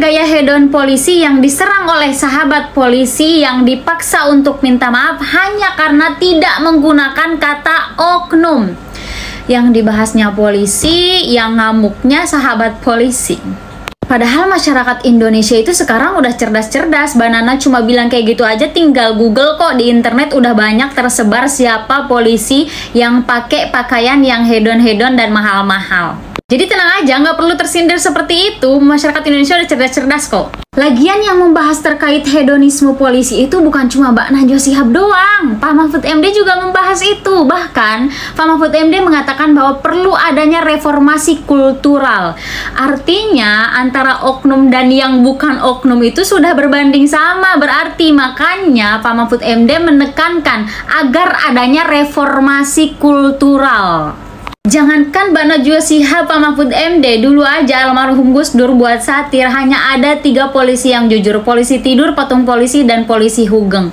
gaya hedon polisi yang diserang oleh sahabat polisi yang dipaksa untuk minta maaf hanya karena tidak menggunakan kata oknum. Yang dibahasnya polisi, yang ngamuknya sahabat polisi. Padahal masyarakat Indonesia itu sekarang udah cerdas-cerdas. Banana cuma bilang kayak gitu aja, tinggal Google kok. Di internet udah banyak tersebar siapa polisi yang pakai pakaian yang hedon-hedon dan mahal-mahal. Jadi tenang aja, nggak perlu tersindir seperti itu. Masyarakat Indonesia udah cerdas-cerdas kok. Lagian yang membahas terkait hedonisme polisi itu bukan cuma Mbak Najwa Shihab doang. Pak Mahfud MD juga membahas itu. Bahkan Pak Mahfud MD mengatakan bahwa perlu adanya reformasi kultural. Artinya antara oknum dan yang bukan oknum itu sudah berbanding sama. Berarti makanya Pak Mahfud MD menekankan agar adanya reformasi kultural. Jangankan Mbak Najwa Shihab, Pak Mahfud MD, dulu aja almarhum Gus Dur buat satir hanya ada 3 polisi yang jujur. Polisi tidur, patung polisi, dan polisi hugeng.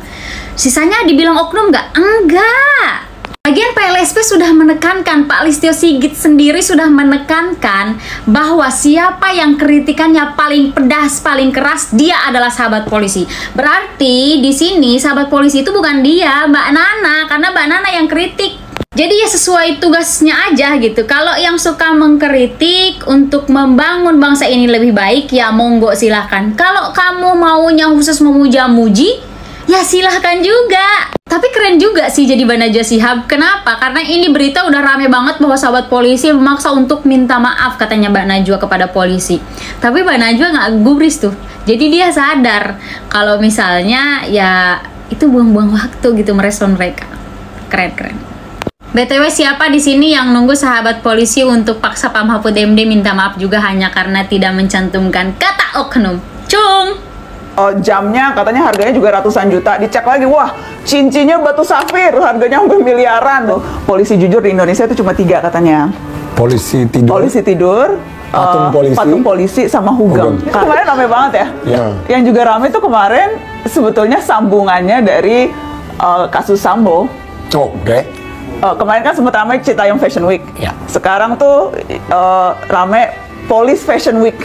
Sisanya dibilang oknum nggak? Enggak! Bagian PLSP sudah menekankan, Pak Listio Sigit sendiri sudah menekankan bahwa siapa yang kritikannya paling pedas, paling keras, dia adalah sahabat polisi. Berarti di sini sahabat polisi itu bukan dia, Mbak Nana, karena Mbak Nana yang kritik. Jadi ya sesuai tugasnya aja gitu. Kalau yang suka mengkritik untuk membangun bangsa ini lebih baik, ya monggo silahkan. Kalau kamu maunya khusus memuja-muji, ya silahkan juga. Tapi keren juga sih jadi Mbak Najwa Shihab. Kenapa? Karena ini berita udah rame banget bahwa sahabat polisi memaksa untuk minta maaf katanya Mbak Najwa kepada polisi. Tapi Mbak Najwa nggak gubris tuh. Jadi dia sadar kalau misalnya ya itu buang-buang waktu gitu merespon mereka. Keren-keren. BTW siapa di sini yang nunggu sahabat polisi untuk paksa Pak Mahfud MD minta maaf juga hanya karena tidak mencantumkan kata oknum? Cung! Jamnya katanya harganya juga ratusan juta. Dicek lagi, wah cincinnya batu safir, harganya hampir miliaran tuh. Polisi jujur di Indonesia itu cuma 3 katanya. Polisi tidur, patung polisi sama hugeng. Kemarin rame banget ya. Yeah. Yang juga rame tuh kemarin sebetulnya sambungannya dari kasus Sambo. Oke. Kemarin kan sempat ramai Citayam Fashion Week. Ya. Sekarang tuh ramai Police Fashion Week.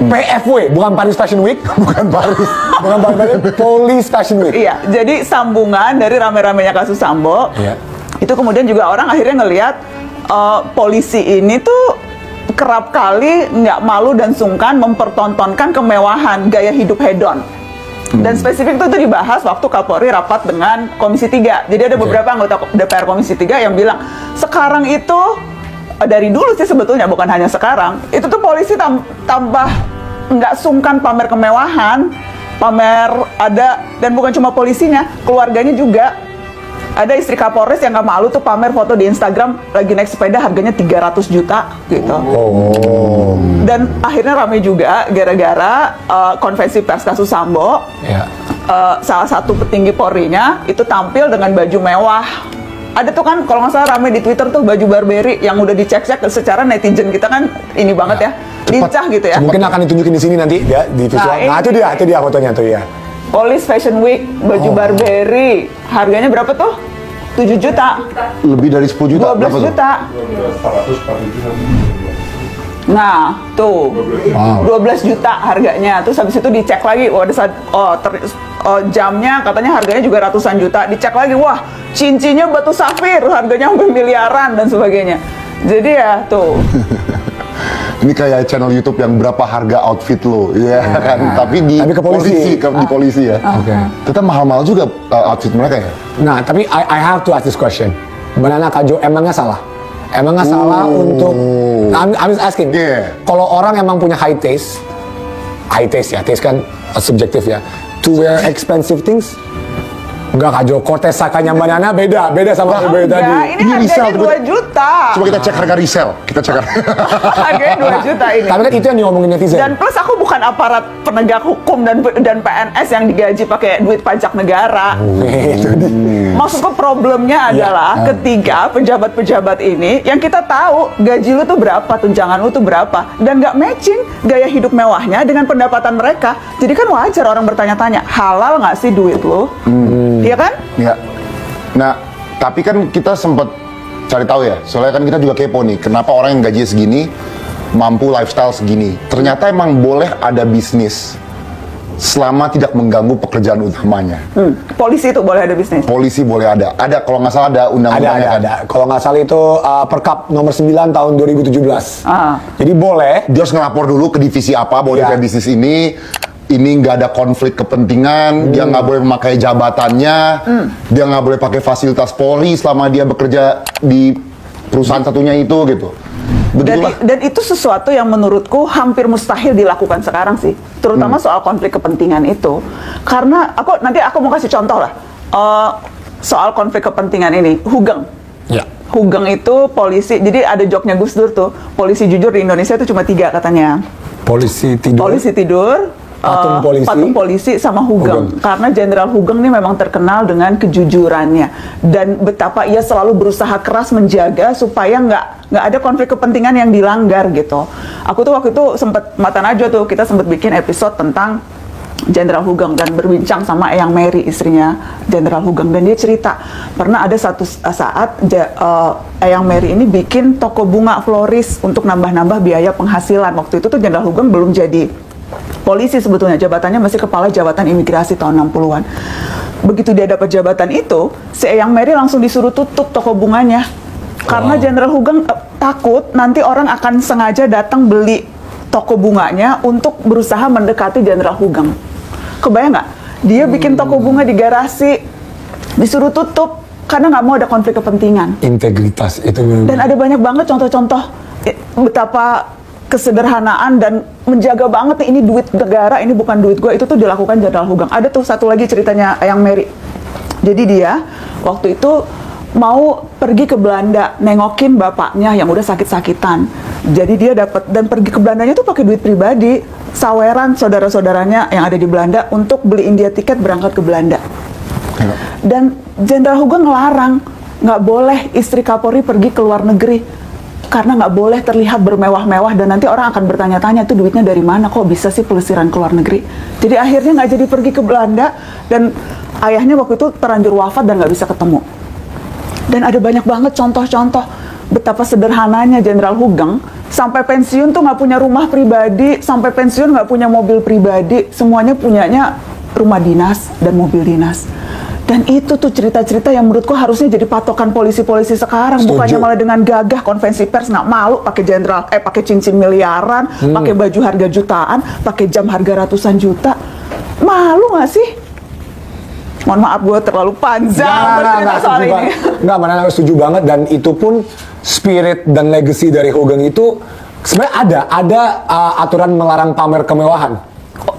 PFW, bukan Paris Fashion Week, bukan Paris Police Fashion Week. Iya, jadi sambungan dari rame-ramenya kasus Sambo. Iya. Itu kemudian juga orang akhirnya ngelihat polisi ini tuh kerap kali nggak malu dan sungkan mempertontonkan kemewahan gaya hidup hedon. Dan spesifik itu dibahas waktu Kapolri rapat dengan Komisi 3. Jadi ada beberapa anggota DPR Komisi 3 yang bilang, sekarang itu, dari dulu sih sebetulnya, bukan hanya sekarang, itu tuh polisi tambah nggak sungkan pamer kemewahan, pamer ada, dan bukan cuma polisinya, keluarganya juga. Ada istri Kapolres yang nggak malu tuh pamer foto di Instagram lagi naik sepeda harganya 300 juta gitu. Dan akhirnya rame juga gara-gara konvensi pers kasus Sambo. Yeah. Salah satu petinggi Polri-nya itu tampil dengan baju mewah. Ada tuh kan kalau nggak salah rame di Twitter tuh baju Burberry yang udah dicek-cek secara netizen kita kan ini banget ya, lincah gitu ya. Mungkin akan ditunjukin di sini nanti ya di visual. Nah itu dia fotonya tuh ya. Police Fashion Week, baju Burberry, harganya berapa tuh? 7 juta. Lebih dari 10 juta? 12 juta. Nah, tuh. 12 juta harganya. Terus habis itu dicek lagi, jamnya katanya harganya juga ratusan juta. Dicek lagi, wah, cincinnya batu safir, harganya hampir miliaran dan sebagainya. Jadi ya, tuh. Ini kayak channel YouTube yang berapa harga outfit lo, ya kan? Tapi di polisi ya. Tetap mahal-mahal juga outfit mereka ya. Nah, tapi I have to ask this question. Banana Kajo emangnya salah? Emangnya salah untuk I'm just asking. Kalau orang emang punya high taste ya, taste kan subjektif ya. To wear expensive things? Enggak, Kajo, Cortez Sakanya Banana beda sama yang tadi. Ini harganya 2 juta. Coba kita cek harga resell. Harganya 2 juta ini. Tapi kan itu yang diomongin netizen. Dan plus aku bukan aparat penegak hukum dan PNS yang digaji pakai duit pajak negara. Maksudku problemnya adalah ketika pejabat-pejabat ini yang kita tahu gaji lu tuh berapa, tunjangan lu tuh berapa, dan nggak matching gaya hidup mewahnya dengan pendapatan mereka. Jadi kan wajar orang bertanya-tanya, halal nggak sih duit lu? Iya kan? Iya. Nah, tapi kan kita sempat cari tahu ya, soalnya kan kita juga kepo nih, kenapa orang yang gajinya segini mampu lifestyle segini. Ternyata emang boleh ada bisnis selama tidak mengganggu pekerjaan utamanya. Polisi itu boleh ada bisnis? Polisi boleh ada. Ada, kalau nggak salah ada undang-undangnya kan? Ada. Kalau nggak salah itu Perkap nomor 9 tahun 2017. Jadi boleh. Dia harus ngelapor dulu ke divisi apa bahwa dia bisnis ini nggak ada konflik kepentingan, dia nggak boleh memakai jabatannya, dia nggak boleh pakai fasilitas Polri selama dia bekerja di perusahaan satunya itu gitu. Dan itu sesuatu yang menurutku hampir mustahil dilakukan sekarang sih, terutama soal konflik kepentingan itu. Karena nanti aku mau kasih contoh lah soal konflik kepentingan ini. Hugeng, Hugeng itu polisi. Jadi ada joknya Gus Dur tuh, polisi jujur di Indonesia itu cuma 3 katanya. Polisi tidur, patung polisi sama Hugeng. Karena Jenderal Hugeng ini memang terkenal dengan kejujurannya dan betapa ia selalu berusaha keras menjaga supaya nggak ada konflik kepentingan yang dilanggar gitu. Aku tuh waktu itu sempat mata najwa tuh, kita sempat bikin episode tentang Jenderal Hugeng dan berbincang sama Eyang Mary, istrinya Jenderal Hugeng, dan dia cerita pernah ada satu saat Eyang Mary ini bikin toko bunga floris untuk nambah-nambah biaya penghasilan. Waktu itu tuh Jenderal Hugeng belum jadi polisi sebetulnya, jabatannya masih kepala jabatan imigrasi tahun 60-an. Begitu dia dapat jabatan itu, si Eyang Mary langsung disuruh tutup toko bunganya. Karena Jenderal Hugeng takut nanti orang akan sengaja datang beli toko bunganya untuk berusaha mendekati Jenderal Hugeng. Kebayang nggak? Dia bikin toko bunga di garasi, disuruh tutup karena nggak mau ada konflik kepentingan. Integritas itu. Dan ada banyak banget contoh-contoh betapa kesederhanaan dan menjaga banget nih, ini duit negara, ini bukan duit gue, itu tuh dilakukan Jenderal Hugeng. Ada tuh satu lagi ceritanya Eyang Mary. Jadi dia waktu itu mau pergi ke Belanda nengokin bapaknya yang udah sakit-sakitan. Jadi dia dapat, dan pergi ke Belandanya tuh pakai duit pribadi, saweran saudara-saudaranya yang ada di Belanda untuk beliin dia tiket berangkat ke Belanda. Dan Jenderal Hugeng ngelarang, nggak boleh istri Kapolri pergi ke luar negeri karena nggak boleh terlihat bermewah-mewah dan nanti orang akan bertanya-tanya itu duitnya dari mana, kok bisa sih pelesiran ke luar negeri. Jadi akhirnya nggak jadi pergi ke Belanda dan ayahnya waktu itu terlanjur wafat dan nggak bisa ketemu. Dan ada banyak banget contoh-contoh betapa sederhananya Jenderal Hugeng, sampai pensiun tuh nggak punya rumah pribadi, sampai pensiun nggak punya mobil pribadi, semuanya punyanya rumah dinas dan mobil dinas. Dan itu tuh cerita-cerita yang menurutku harusnya jadi patokan polisi-polisi sekarang. Bukannya malah dengan gagah konvensi pers, nggak malu pakai pakai cincin miliaran, pakai baju harga jutaan, pakai jam harga ratusan juta. Malu nggak sih? Mohon maaf, gue terlalu panjang bercerita soal ini. Nggak, mana setuju banget. Dan itu pun spirit dan legacy dari Hugeng itu sebenarnya ada aturan melarang pamer kemewahan.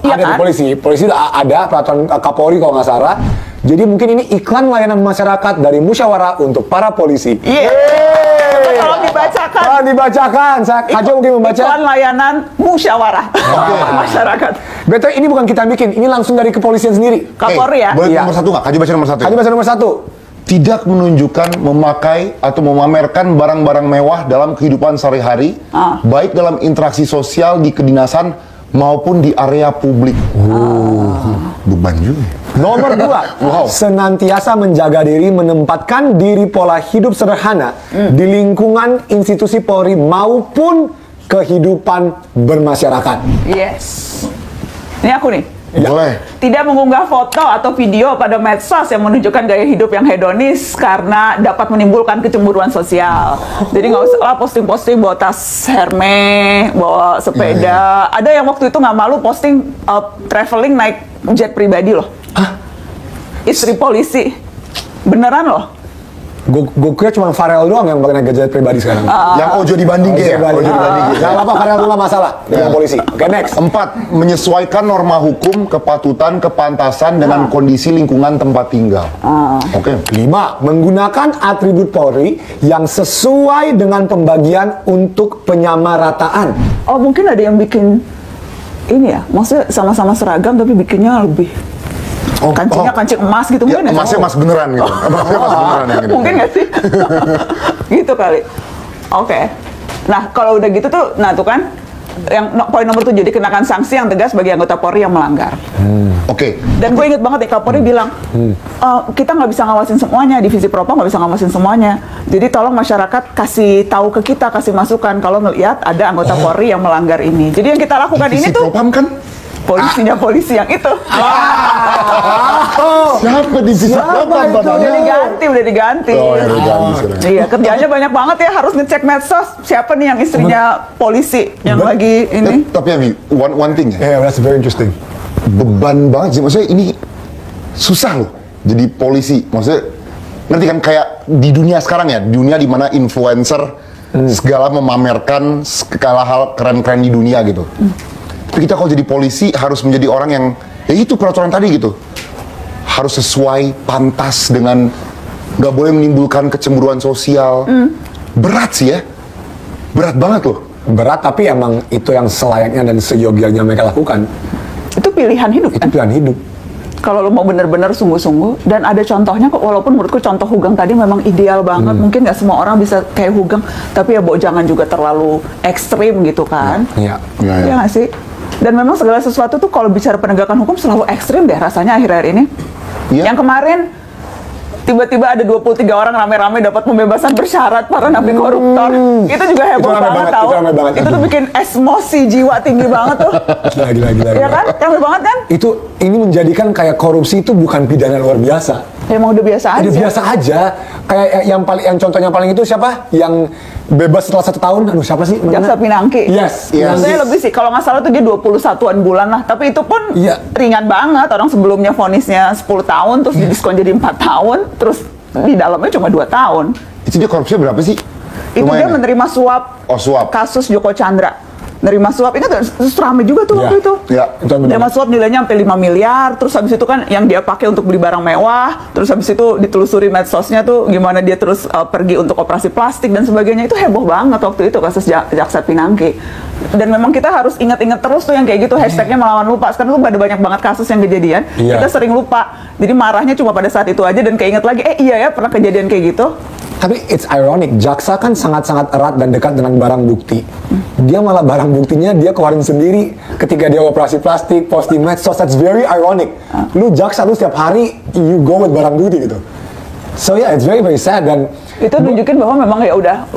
Iya Ada kan? di polisi ada peraturan Kapolri kalau nggak salah. Jadi mungkin ini iklan layanan masyarakat dari Musyawarah untuk para polisi. Tolong dibacakan. Tolong dibacakan. Kajo mungkin membaca. Iklan layanan Musyawarah masyarakat. Betul, ini bukan kita bikin, ini langsung dari kepolisian sendiri. Kapolri ya? Boleh nomor 1 nggak? Kaji baca nomor 1. Kajo baca nomor 1. Tidak menunjukkan, memakai, atau memamerkan barang-barang mewah dalam kehidupan sehari-hari, baik dalam interaksi sosial di kedinasan maupun di area publik. Beban juga. Nomor 2, senantiasa menjaga diri, menempatkan diri pola hidup sederhana di lingkungan institusi Polri maupun kehidupan bermasyarakat. Yes. Ini aku nih. Boleh. Tidak mengunggah foto atau video pada medsos yang menunjukkan gaya hidup yang hedonis karena dapat menimbulkan kecemburuan sosial. Jadi nggak usah posting-posting bawa tas Hermes, bawa sepeda. Ada yang waktu itu nggak malu posting traveling naik jet pribadi loh. Istri polisi. Beneran loh. Gue kira cuma Farel doang yang pakai gadget pribadi sekarang. Yang ojo dibanding ya. Gak apa-apa, Farel dulu masalah dengan polisi. Oke, next. 4. Menyesuaikan norma hukum, kepatutan, kepantasan dengan kondisi lingkungan tempat tinggal. Oke. 5. Menggunakan atribut Polri yang sesuai dengan pembagian untuk penyamarataan. Oh, mungkin ada yang bikin ini ya, maksudnya sama-sama seragam tapi bikinnya lebih kancingnya kancing emas gitu, Ya, mungkin emasnya emas beneran gitu. Emasnya emas beneran yang gitu. Mungkin nggak sih? Gitu kali. Oke. Nah, kalau udah gitu tuh, nah tuh kan, poin nomor 7 dikenakan sanksi yang tegas bagi anggota Polri yang melanggar. Oke. Dan gue inget banget nih Kapolri bilang, kita nggak bisa ngawasin semuanya, divisi propam nggak bisa ngawasin semuanya. Jadi tolong masyarakat kasih tahu ke kita, kasih masukan kalau ngelihat ada anggota Polri yang melanggar ini. Jadi yang kita lakukan Divisi ini tuh propam kan? polisinya polisi yang itu. Siapa divisi propam Udah diganti. Oh, ya, udah diganti sekarang. Iya, kerjanya banyak banget ya, harus ngecek medsos siapa nih yang istrinya polisi yang lagi ini. Tapi Abi, one thing ya. Yeah, that's very interesting. Beban banget sih, maksudnya ini susah loh jadi polisi. Maksudnya ngerti kan, kayak di dunia sekarang ya, dunia di mana influencer segala memamerkan segala hal keren-keren di dunia gitu. Tapi kita kalau jadi polisi harus menjadi orang yang ya itu peraturan tadi gitu, harus sesuai pantas dengan, nggak boleh menimbulkan kecemburuan sosial. Berat sih ya, berat banget loh. Berat, tapi emang itu yang selayaknya dan seyogianya mereka lakukan. Itu pilihan hidup Itu kan? pilihan hidup. Kalau lo mau benar-benar sungguh-sungguh, dan ada contohnya kok, walaupun menurutku contoh Hugeng tadi memang ideal banget, mungkin nggak semua orang bisa kayak Hugeng, tapi ya jangan juga terlalu ekstrim gitu kan. Iya. Iya nggak sih? Dan memang segala sesuatu tuh kalau bicara penegakan hukum selalu ekstrim deh rasanya akhir-akhir ini. Iya. Yang kemarin tiba-tiba ada 23 orang rame-rame dapat pembebasan bersyarat para napi koruptor. Itu juga heboh Itu rame banget banget, tau. itu rame banget. Itu tuh bikin emosi jiwa tinggi banget tuh. Gila. Iya kan? Rame banget kan? Ini menjadikan kayak korupsi itu bukan pidana luar biasa. Emang udah biasa aja. Udah biasa aja. Kayak yang contohnya paling itu siapa? Yang bebas setelah 1 tahun. Aduh, siapa sih? Jaksa Pinangki. Yes. Biasanya lebih sih, kalau nggak salah tuh dia 21-an bulan lah. Tapi itu pun Iya. ringan banget. Orang sebelumnya vonisnya 10 tahun, terus didiskon jadi 4 tahun, terus di dalamnya cuma 2 tahun. Itu dia korupsi berapa sih? Itu dia Lumayan ya? menerima suap, Oh, suap. kasus Joko Chandra. Nerima suap, ini terus rame juga tuh Iya. waktu itu. Iya, itu benar. Nerima suap nilainya sampai 5 miliar, terus habis itu kan yang dia pakai untuk beli barang mewah, terus habis itu ditelusuri medsosnya tuh gimana dia terus pergi untuk operasi plastik dan sebagainya. Itu heboh banget waktu itu kasus Jaksa Pinangki. Dan memang kita harus ingat-ingat terus tuh yang kayak gitu, hashtagnya melawan lupa. Sekarang tuh ada banyak banget kasus yang kejadian, Iya. kita sering lupa. Jadi marahnya cuma pada saat itu aja dan keinget lagi, iya ya pernah kejadian kayak gitu. Tapi it's ironic, jaksa kan sangat-sangat erat dan dekat dengan barang bukti. Dia malah barang buktinya dia keluarin sendiri ketika dia operasi plastik, post di medsos. That's very ironic. Lu jaksa, lu setiap hari you go with barang bukti gitu. So yeah, it's very very sad. Dan Itu nunjukin bahwa memang ya udah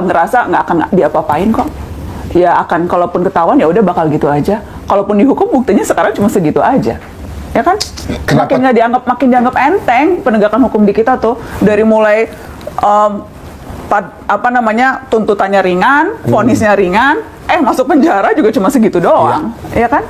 ngerasa nggak akan diapa-apain kok. Ya akan, kalaupun ketahuan ya udah bakal gitu aja. Kalaupun dihukum buktinya sekarang cuma segitu aja. Ya kan? Kenapa? Makin dianggap enteng penegakan hukum di kita tuh, dari mulai tuntutannya ringan, vonisnya ringan, masuk penjara juga cuma segitu doang. Ya kan?